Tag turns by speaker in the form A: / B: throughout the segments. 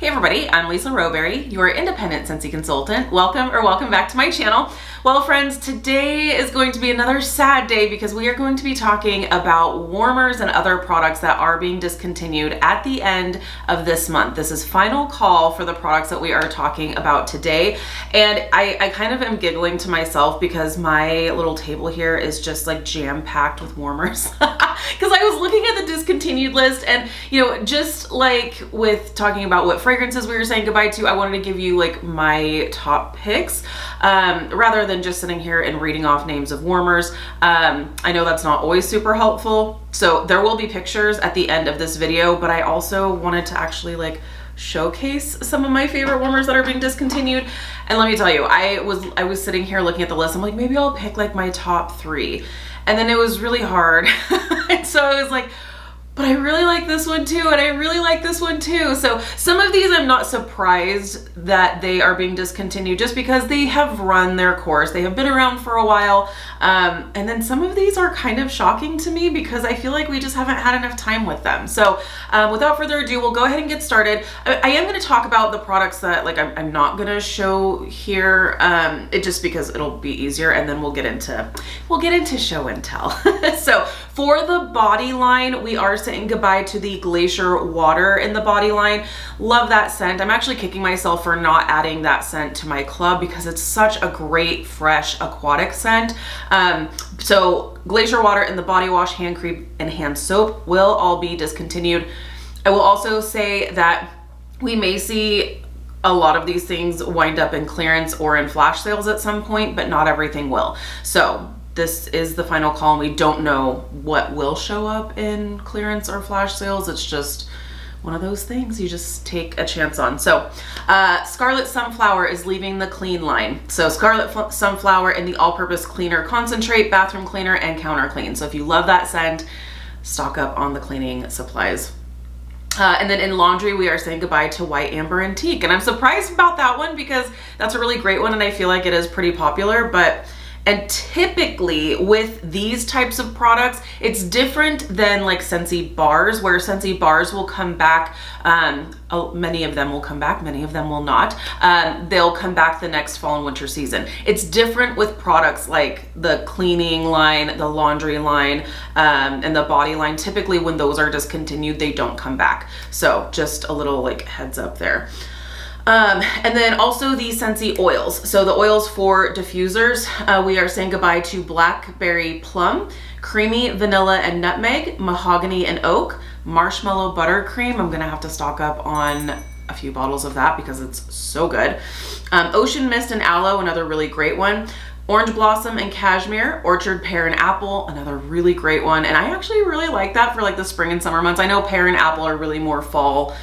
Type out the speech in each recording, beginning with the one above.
A: Hey everybody, I'm Lisa Rowberry, your independent Scentsy consultant. Welcome back to my channel. Well friends, today is going to be another sad day because we are going to be talking about warmers and other products that are being discontinued at the end of this month. This is final call for the products that we are talking about today. And I kind of am giggling to myself because my little table here is just like jam-packed with warmers. Because I was looking at the discontinued list and, you know, just like with talking about what fragrances we were saying goodbye to, I wanted to give you like my top picks rather than just sitting here and reading off names of warmers. I know that's not always super helpful. So there will be pictures at the end of this video, but I also wanted to actually like showcase some of my favorite warmers that are being discontinued. And let me tell you, I was sitting here looking at the list. I'm like, maybe I'll pick like my top 3. And then it was really hard. And so I was like, but I really like this one too, and I really like this one too. So some of these I'm not surprised that they are being discontinued just because they have run their course. They have been around for a while. And then some of these are kind of shocking to me because I feel like we just haven't had enough time with them. So without further ado, we'll go ahead and get started. I am going to talk about the products that like I'm not going to show here, it just because it'll be easier, and then we'll get into show and tell. So for the body line, we are saying goodbye to the Glacier Water in the body line. Love that scent. I'm actually kicking myself for not adding that scent to my club because it's such a great, fresh, aquatic scent. So Glacier Water in the body wash, hand cream, and hand soap will all be discontinued. I will also say that we may see a lot of these things wind up in clearance or in flash sales at some point, but not everything will. So this is the final call, and we don't know what will show up in clearance or flash sales. It's just one of those things you just take a chance on. So Scarlet Sunflower is leaving the clean line. So Scarlet Sunflower in the all-purpose cleaner concentrate, bathroom cleaner, and counter clean. So if you love that scent, stock up on the cleaning supplies. And then in laundry, we are saying goodbye to White Amber and Teak. And I'm surprised about that one because that's a really great one, and I feel like it is pretty popular. And typically with these types of products, it's different than like Scentsy bars, where Scentsy bars will come back. Many of them will come back, many of them will not. They'll come back the next fall and winter season. It's different with products like the cleaning line, the laundry line, and the body line. Typically when those are discontinued, they don't come back. So just a little like heads up there. And then also the Scentsy oils. So the oils for diffusers, we are saying goodbye to Blackberry Plum, Creamy Vanilla and Nutmeg, Mahogany and Oak, Marshmallow Buttercream. I'm gonna have to stock up on a few bottles of that because it's so good. Ocean Mist and Aloe, another really great one. Orange Blossom and Cashmere, Orchard Pear and Apple, another really great one. And I actually really like that for like the spring and summer months. I know pear and apple are really more fall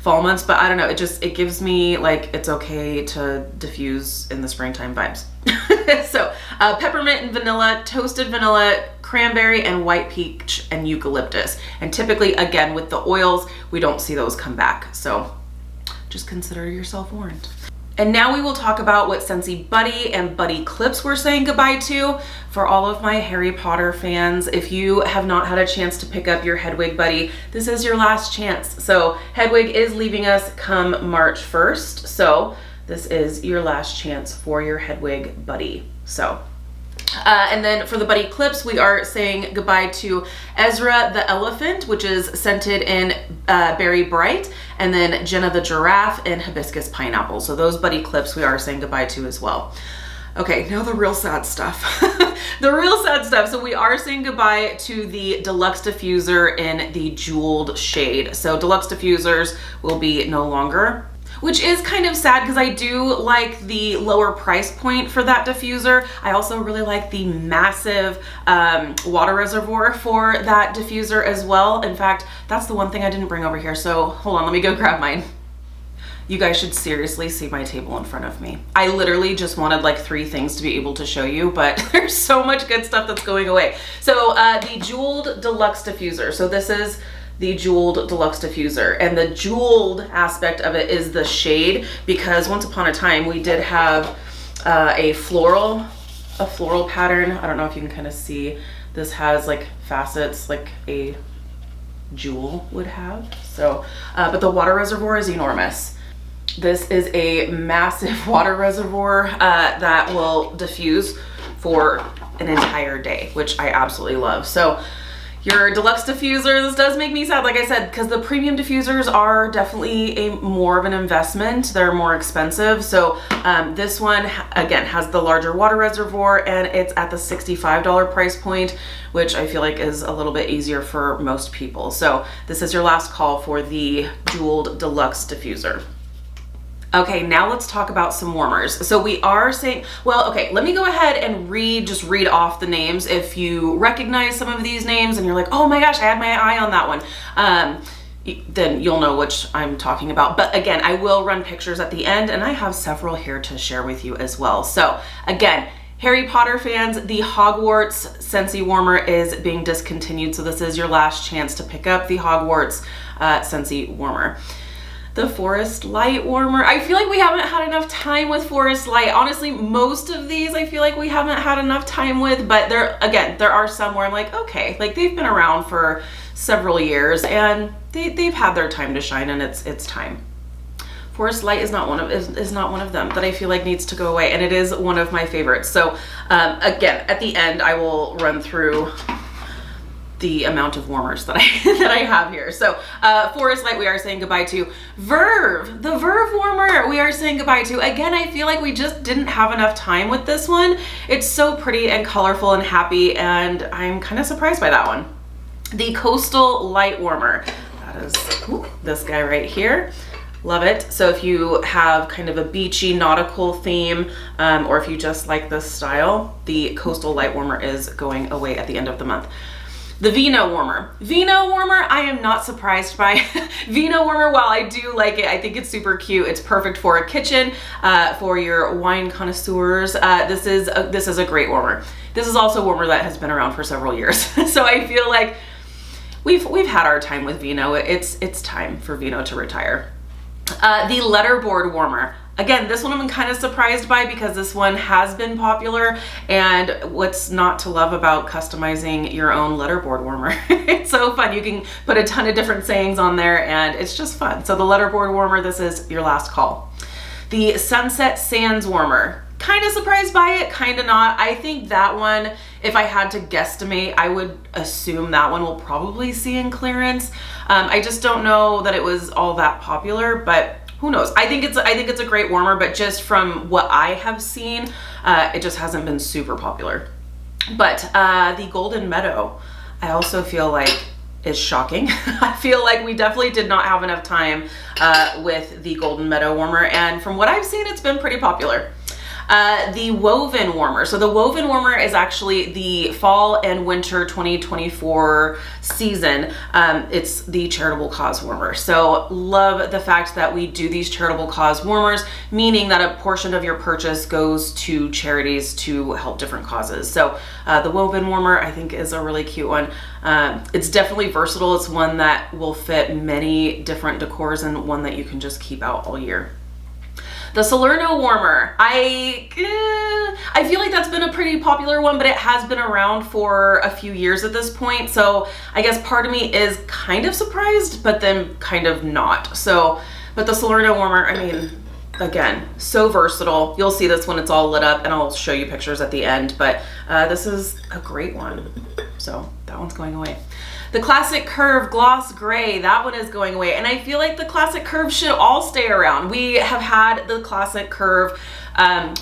A: months, but I don't know, it gives me like it's okay to diffuse in the springtime vibes. So peppermint and vanilla, toasted vanilla, cranberry, and white peach and eucalyptus. And typically again with the oils, we don't see those come back, so just consider yourself warned. And now we will talk about what Scentsy Buddy and Buddy Clips we're saying goodbye to. For all of my Harry Potter fans, if you have not had a chance to pick up your Hedwig Buddy, this is your last chance. So Hedwig is leaving us come March 1st. So this is your last chance for your Hedwig Buddy. So and then for the Buddy Clips, we are saying goodbye to Ezra the Elephant, which is scented in Berry Bright, and then Jenna the Giraffe in Hibiscus Pineapple. So those Buddy Clips we are saying goodbye to as well. Okay, now the real sad stuff. The real sad stuff. So we are saying goodbye to the Deluxe Diffuser in the Jeweled shade. So Deluxe Diffusers will be no longer, which is kind of sad because I do like the lower price point for that diffuser. I also really like the massive water reservoir for that diffuser as well. In fact, that's the one thing I didn't bring over here. So hold on, let me go grab mine. You guys should seriously see my table in front of me. I literally just wanted like 3 things to be able to show you, but there's so much good stuff that's going away. So the Jeweled Deluxe Diffuser. So this is the Jeweled Deluxe Diffuser, and the jeweled aspect of it is the shade, because once upon a time we did have a floral pattern. I don't know if you can kind of see, this has like facets like a jewel would have. So but the water reservoir is enormous. This is a massive water reservoir that will diffuse for an entire day, which I absolutely love. So your deluxe diffuser, this does make me sad, like I said, because the premium diffusers are definitely more of an investment. They're more expensive. So this one, again, has the larger water reservoir, and it's at the $65 price point, which I feel like is a little bit easier for most people. So this is your last call for the jeweled deluxe diffuser. Okay, now let's talk about some warmers. So we are saying, well, okay, let me go ahead and just read off the names. If you recognize some of these names and you're like, oh my gosh, I had my eye on that one, then you'll know which I'm talking about. But again, I will run pictures at the end, and I have several here to share with you as well. So again, Harry Potter fans, the Hogwarts Scentsy Warmer is being discontinued. So this is your last chance to pick up the Hogwarts Scentsy Warmer. The Forest Light Warmer. I feel like we haven't had enough time with Forest Light. Honestly, most of these I feel like we haven't had enough time with, but there are some where I'm like, okay, like they've been around for several years and they've had their time to shine, and it's time. Forest Light is not one of them that I feel like needs to go away, and it is one of my favorites. So again, at the end I will run through the amount of warmers that I have here. So Forest Light we are saying goodbye to. Verve, the Verve warmer we are saying goodbye to. Again, I feel like we just didn't have enough time with this one. It's so pretty and colorful and happy, and I'm kind of surprised by that one. The Coastal Light Warmer, that is this guy right here. Love it. So if you have kind of a beachy nautical theme, or if you just like this style, the Coastal Light Warmer is going away at the end of the month. The Vino Warmer. Vino Warmer, I am not surprised by. Vino Warmer, while I do like it, I think it's super cute. It's perfect for a kitchen, for your wine connoisseurs. This is a great warmer. This is also a warmer that has been around for several years. So I feel like we've had our time with Vino. It's time for Vino to retire. The Letterboard Warmer. Again, this one I'm kind of surprised by because this one has been popular, and what's not to love about customizing your own letterboard warmer? It's so fun. You can put a ton of different sayings on there, and it's just fun. So the letterboard warmer, this is your last call. The Sunset Sands Warmer. Kind of surprised by it, kind of not. I think that one, if I had to guesstimate, I would assume that one will probably see in clearance. I just don't know that it was all that popular, but who knows? I think it's a great warmer, but just from what I have seen, it just hasn't been super popular. But the Golden Meadow, I also feel like is shocking. I feel like we definitely did not have enough time with the Golden Meadow warmer, and from what I've seen, it's been pretty popular. The Woven Warmer. So the Woven Warmer is actually the fall and winter 2024 season. It's the charitable cause warmer. So love the fact that we do these charitable cause warmers, meaning that a portion of your purchase goes to charities to help different causes. So the Woven Warmer I think is a really cute one. It's definitely versatile. It's one that will fit many different decors and one that you can just keep out all year. The Salerno Warmer, I feel like that's been a pretty popular one, but it has been around for a few years at this point. So I guess part of me is kind of surprised, but then kind of not. So, but the Salerno Warmer, I mean, again, so versatile. You'll see this when it's all lit up, and I'll show you pictures at the end, but this is a great one. So that one's going away. The Classic Curve Gloss Gray, that one is going away. And I feel like the Classic Curve should all stay around. We have had the Classic Curve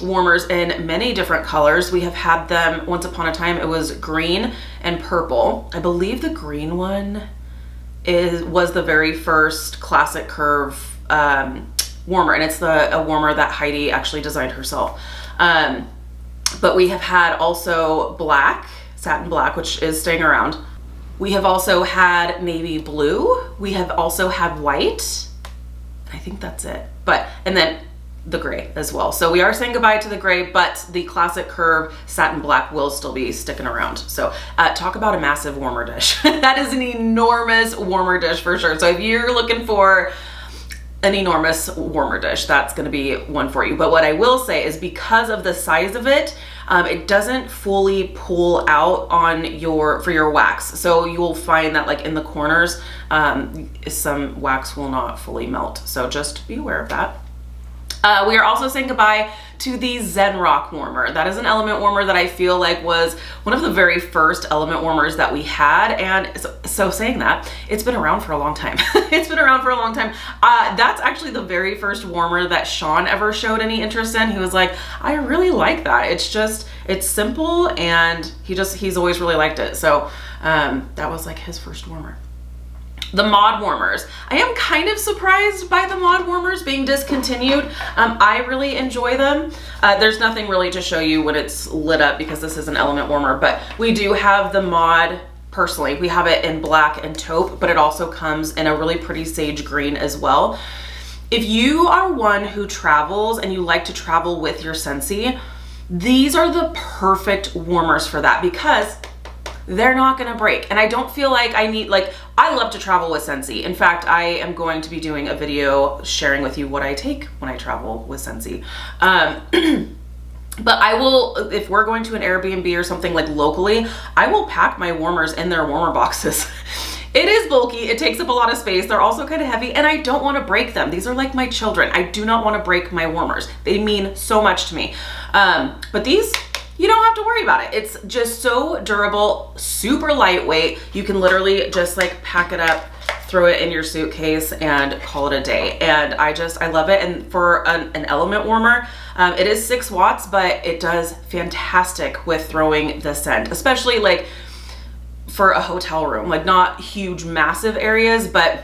A: warmers in many different colors. We have had them, once upon a time, it was green and purple. I believe the green one was the very first Classic Curve warmer, and it's a warmer that Heidi actually designed herself. But we have had also black, satin black, which is staying around. We have also had navy blue. We have also had white. I think that's it. And then the gray as well. So we are saying goodbye to the gray, but the Classic Curve satin black will still be sticking around. So talk about a massive warmer dish. That is an enormous warmer dish for sure. So if you're looking for an enormous warmer dish, that's going to be one for you. But what I will say is, because of the size of it, it doesn't fully pull out on for your wax. So you'll find that like in the corners, some wax will not fully melt. So just be aware of that. We are also saying goodbye to the Zen Rock warmer. That is an element warmer that I feel like was one of the very first element warmers that we had. And so saying that, it's been around for a long time. It's been around for a long time. That's actually the very first warmer that Sean ever showed any interest in. He was like, I really like that. It's simple, and he's always really liked it. So that was like his first warmer. The mod warmers. I am kind of surprised by the mod warmers being discontinued. I really enjoy them. There's nothing really to show you when it's lit up because this is an element warmer, but we do have the mod. Personally, we have it in black and taupe, but it also comes in a really pretty sage green as well. If you are one who travels and you like to travel with your Scentsy, these are the perfect warmers for that because they're not gonna break. And I don't feel like I love to travel with Scentsy. In fact, I am going to be doing a video sharing with you what I take when I travel with Scentsy. But I will, if we're going to an Airbnb or something like locally, I will pack my warmers in their warmer boxes. It is bulky, it takes up a lot of space, they're also kind of heavy, and I don't want to break them. These are like my children. I do not want to break my warmers. They mean so much to me. But these, you don't have to worry about it. It's just so durable, super lightweight. You can literally just like pack it up, throw it in your suitcase, and call it a day. And I love it. And for an element warmer, it is 6 watts, but it does fantastic with throwing the scent, especially like for a hotel room, like not huge, massive areas, but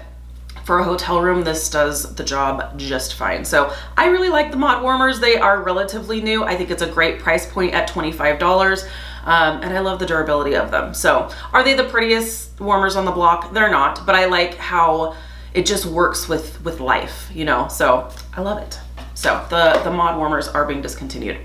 A: for a hotel room, this does the job just fine. So I really like the mod warmers. They are relatively new. I think it's a great price point at $25. And I love the durability of them. So are they the prettiest warmers on the block? They're not, but I like how it just works with life, you know? So I love it. So the mod warmers are being discontinued.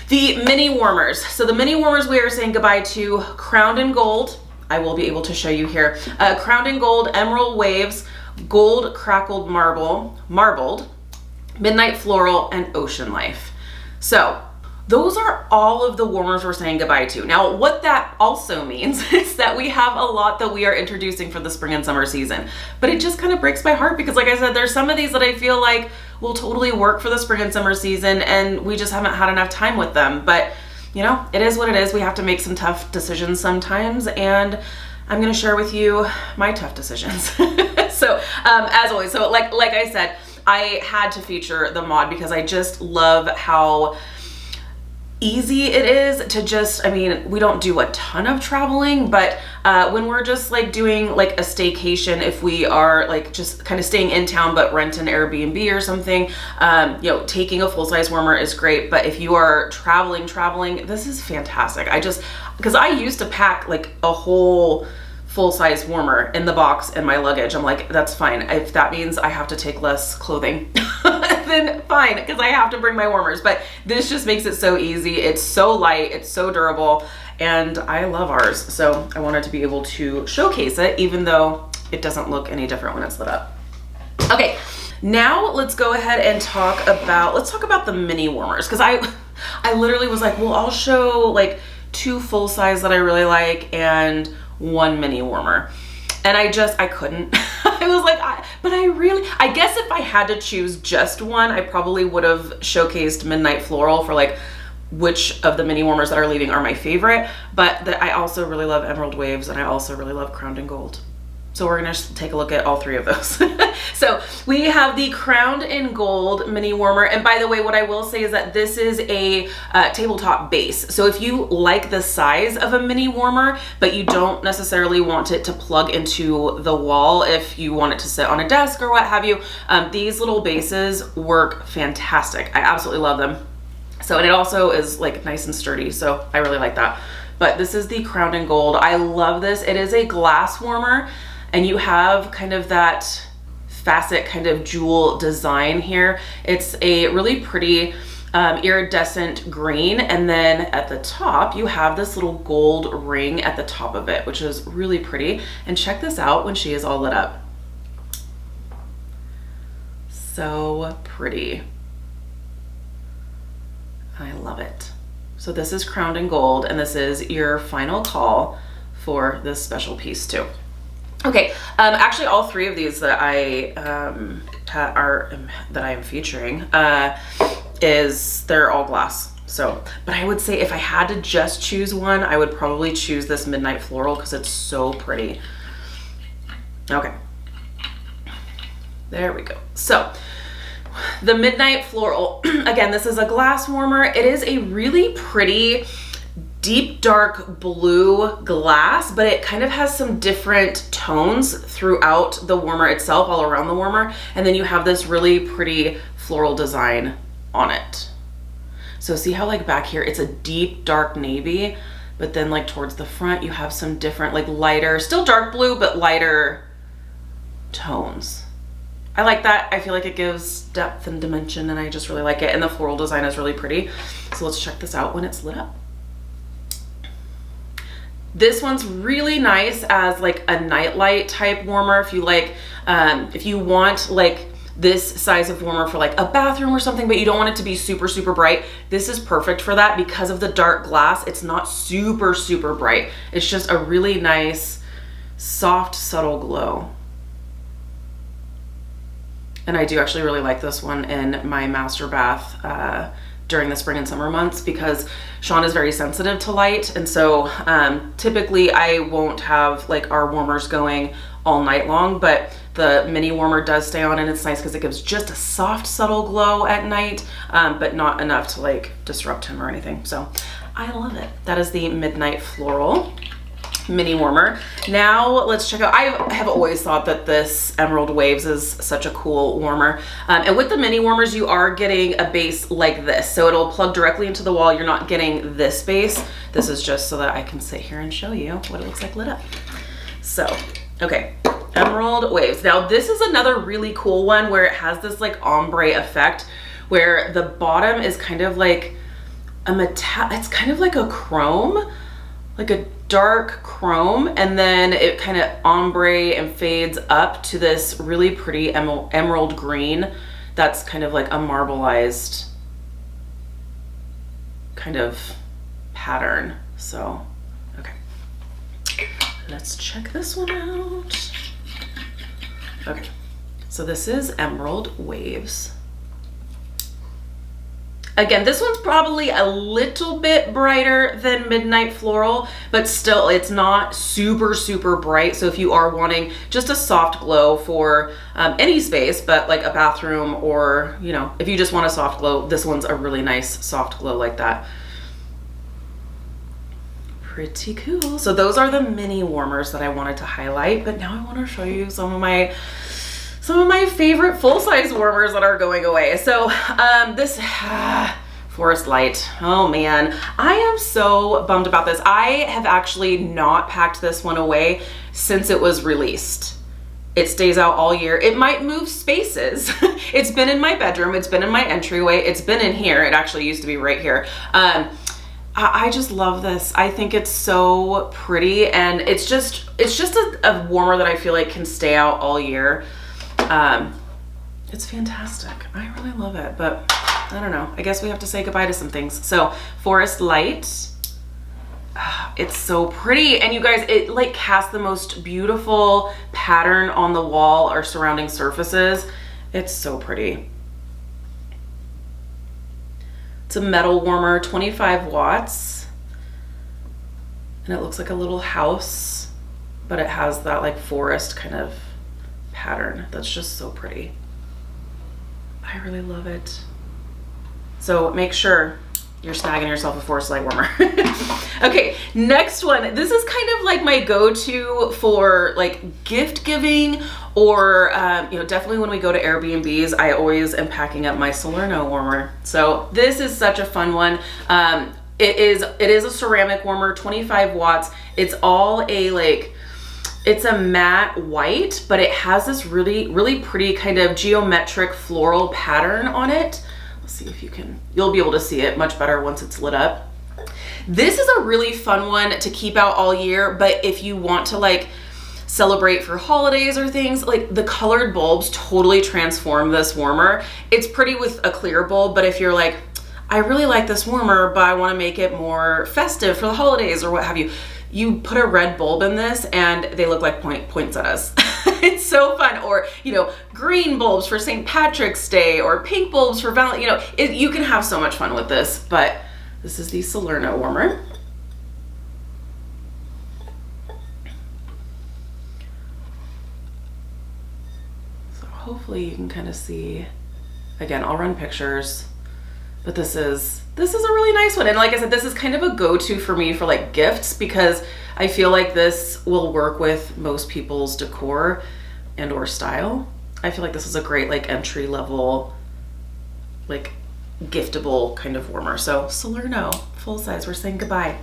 A: The mini warmers. So the mini warmers, we are saying goodbye to Crowned in Gold. I will be able to show you here. Crowned in Gold, Emerald Waves, Gold Crackled Marbled, Midnight Floral, and Ocean Life. So those are all of the warmers we're saying goodbye to. Now, what that also means is that we have a lot that we are introducing for the spring and summer season. But it just kind of breaks my heart because, like I said, there's some of these that I feel like will totally work for the spring and summer season, and we just haven't had enough time with them. But, you know, it is what it is. We have to make some tough decisions sometimes, and I'm gonna share with you my tough decisions. So, as always, so like I said, I had to feature the mod because I just love how easy it is to just, I mean, we don't do a ton of traveling, but when we're just like doing like a staycation, if we are like just kind of staying in town but rent an Airbnb or something, you know, taking a full-size warmer is great. But if you are traveling, this is fantastic. Because I used to pack like a whole full-size warmer in the box in my luggage. I'm like, that's fine. If that means I have to take less clothing, then fine, because I have to bring my warmers. But this just makes it so easy. It's so light, it's so durable, and I love ours. So I wanted to be able to showcase it, even though it doesn't look any different when it's lit up. Okay, now let's go ahead and talk about the mini warmers, because I literally was like, well, I'll show like 2 full-size that I really like and 1 mini warmer. And I couldn't. I was like, I guess if I had to choose just one, I probably would have showcased Midnight Floral for like which of the mini warmers that are leaving are my favorite. But I also really love Emerald Waves, and I also really love Crowned in Gold. So we're gonna take a look at all 3 of those. So we have the Crowned in Gold mini warmer. And by the way, what I will say is that this is a tabletop base. So if you like the size of a mini warmer, but you don't necessarily want it to plug into the wall, if you want it to sit on a desk or what have you, these little bases work fantastic. I absolutely love them. So, and it also is like nice and sturdy. So I really like that. But this is the Crowned in Gold. I love this. It is a glass warmer, and you have kind of that facet kind of jewel design here. It's a really pretty iridescent green, and then at the top you have this little gold ring at the top of it, which is really pretty. And check this out when she is all lit up. So pretty. I love it. So this is Crowned in Gold, and this is your final call for this special piece too. Okay, actually all 3 of these that I that I am featuring is they're all glass. So, but I would say if I had to just choose one, I would probably choose this Midnight Floral because it's so pretty. Okay, there we go. So the Midnight Floral, again, this is a glass warmer. It is a really pretty deep dark blue glass, but it kind of has some different tones throughout the warmer itself, all around the warmer. And then you have this really pretty floral design on it. So see how like back here, it's a deep dark navy, but then like towards the front, you have some different like lighter, still dark blue, but lighter tones. I like that. I feel like it gives depth and dimension, and I just really like it. And the floral design is really pretty. So let's check this out when it's lit up. This one's really nice as like a nightlight type warmer. If you like, if you want like this size of warmer for like a bathroom or something, but you don't want it to be super, super bright, this is perfect for that because of the dark glass. It's not super, super bright. It's just a really nice, soft, subtle glow. And I do actually really like this one in my master bath during the spring and summer months because Sean is very sensitive to light. And so typically I won't have like our warmers going all night long, but the mini warmer does stay on, and it's nice because it gives just a soft, subtle glow at night, but not enough to like disrupt him or anything. So I love it. That is the Midnight Floral mini warmer. Now let's check out, I have always thought that this Emerald Waves is such a cool warmer. And with the mini warmers, you are getting a base like this. So it'll plug directly into the wall. You're not getting this base. This is just so that I can sit here and show you what it looks like lit up. So, okay. Emerald Waves. Now this is another really cool one where it has this like ombre effect where the bottom is kind of like a metal, it's kind of like a chrome, like a dark chrome, and then it kind of ombre and fades up to this really pretty emerald green that's kind of like a marbleized kind of pattern. So, okay. Let's check this one out. Okay, so this is Emerald Waves. Again, this one's probably a little bit brighter than Midnight Floral, but still it's not super, super bright. So if you are wanting just a soft glow for any space, but like a bathroom or, you know, if you just want a soft glow, this one's a really nice soft glow like that. Pretty cool. So those are the mini warmers that I wanted to highlight, but now I want to show you some of my favorite full-size warmers that are going away. So this Forest Light, oh man, I am so bummed about this. I have actually not packed this one away since it was released. It stays out all year. It might move spaces. It's been in my bedroom, it's been in my entryway, it's been in here. It actually used to be right here. I just love this. I think it's so pretty, and it's just a warmer that I feel like can stay out all year. It's fantastic. I really love it, but I don't know. I guess we have to say goodbye to some things. So Forest Light, it's so pretty, and you guys, it like casts the most beautiful pattern on the wall or surrounding surfaces. It's so pretty. It's a metal warmer, 25 watts, and it looks like a little house, but it has that like forest kind of pattern that's just so pretty. I really love it. So make sure you're snagging yourself a Forest Light warmer. Okay, next one. This is kind of like my go-to for like gift giving, or you know, definitely when we go to Airbnbs, I always am packing up my Salerno warmer. So this is such a fun one. It is a ceramic warmer, 25 watts. It's all a like, it's a matte white, but it has this really, really pretty kind of geometric floral pattern on it. Let's see if you'll be able to see it much better once it's lit up. This is a really fun one to keep out all year, but if you want to like celebrate for holidays or things, like the colored bulbs totally transform this warmer. It's pretty with a clear bulb, but if you're like, I really like this warmer, but I want to make it more festive for the holidays or what have you, you put a red bulb in this and they look like poinsettias. It's so fun. Or, you know, green bulbs for St. Patrick's Day, or pink bulbs for Valentine. You know, you can have so much fun with this. But this is the Salerno warmer. So hopefully you can kind of see. Again, I'll run pictures, but this is a really nice one. And like I said, this is kind of a go-to for me for like gifts, because I feel like this will work with most people's decor and or style. I feel like this is a great like entry level, like giftable kind of warmer. So Salerno, full size, we're saying goodbye.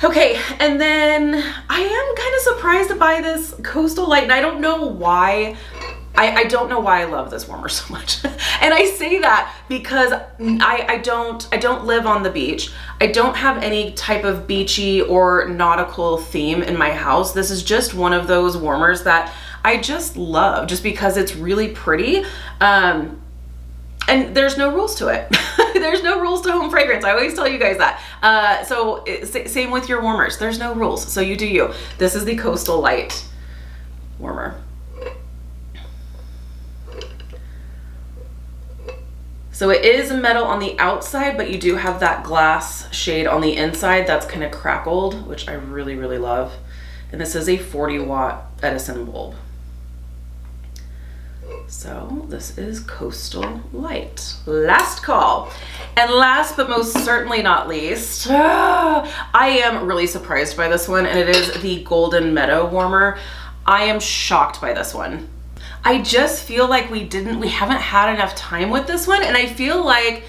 A: Okay, and then I am kind of surprised to buy this Coastal Light, and I don't know why. I don't know why I love this warmer so much. And I say that because I don't live on the beach. I don't have any type of beachy or nautical theme in my house. This is just one of those warmers that I just love, just because it's really pretty. And there's no rules to it. There's no rules to home fragrance. I always tell you guys that. So same with your warmers. There's no rules. So you do you. This is the Coastal Light warmer. So it is metal on the outside, but you do have that glass shade on the inside that's kind of crackled, which I really, really love. And this is a 40-watt Edison bulb. So this is Coastal Light. Last call. And last but most certainly not least, I am really surprised by this one, and it is the Golden Meadow warmer. I am shocked by this one. I just feel like we haven't had enough time with this one, and I feel like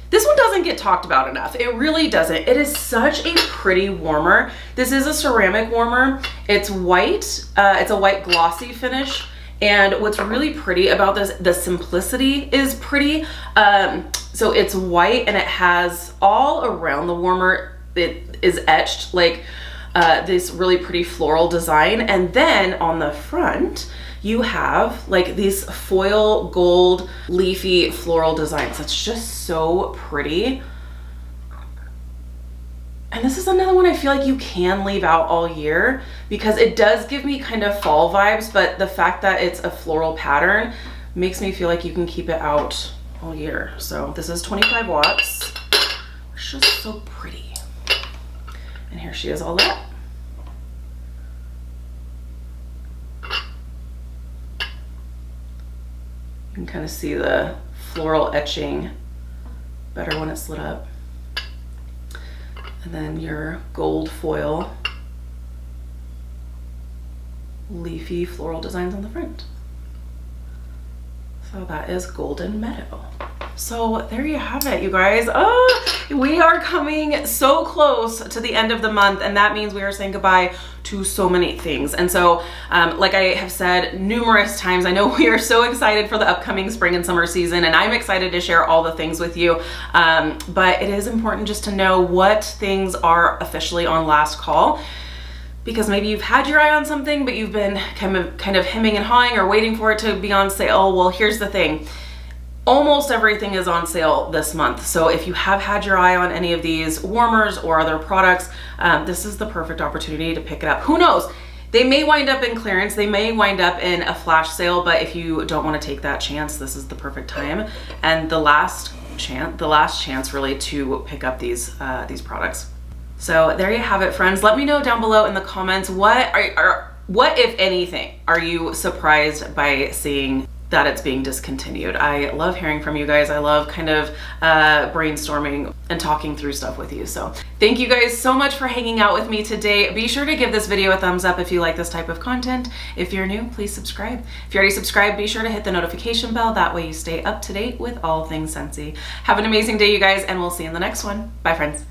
A: this one doesn't get talked about enough. It really doesn't. It is such a pretty warmer. This is a ceramic warmer. It's white. It's a white glossy finish. And what's really pretty about this, the simplicity is pretty. So it's white, and it has all around the warmer, it is etched like this really pretty floral design. And then on the front, you have like these foil gold leafy floral designs. It's just so pretty. And this is another one I feel like you can leave out all year, because it does give me kind of fall vibes, but the fact that it's a floral pattern makes me feel like you can keep it out all year. So this is 25 watts. It's just so pretty. And here she is all lit up. You can kind of see the floral etching better when it's lit up. And then your gold foil leafy floral designs on the front. So that is Golden Meadow. So there you have it, you guys. Oh, we are coming so close to the end of the month, and that means we are saying goodbye to so many things. And so, like I have said numerous times, I know we are so excited for the upcoming spring and summer season, and I'm excited to share all the things with you. But it is important just to know what things are officially on last call, because maybe you've had your eye on something, but you've been kind of hemming and hawing or waiting for it to be on sale. Well, here's the thing. Almost everything is on sale this month. So if you have had your eye on any of these warmers or other products, this is the perfect opportunity to pick it up. Who knows? They may wind up in clearance. They may wind up in a flash sale, but if you don't want to take that chance, this is the perfect time. And the last chance really to pick up these products. So there you have it, friends. Let me know down below in the comments, what if anything, are you surprised by seeing that it's being discontinued? I love hearing from you guys. I love kind of brainstorming and talking through stuff with you. So thank you guys so much for hanging out with me today. Be sure to give this video a thumbs up if you like this type of content. If you're new, please subscribe. If you already subscribed, be sure to hit the notification bell. That way you stay up to date with all things Scentsy. Have an amazing day, you guys, and we'll see you in the next one. Bye, friends.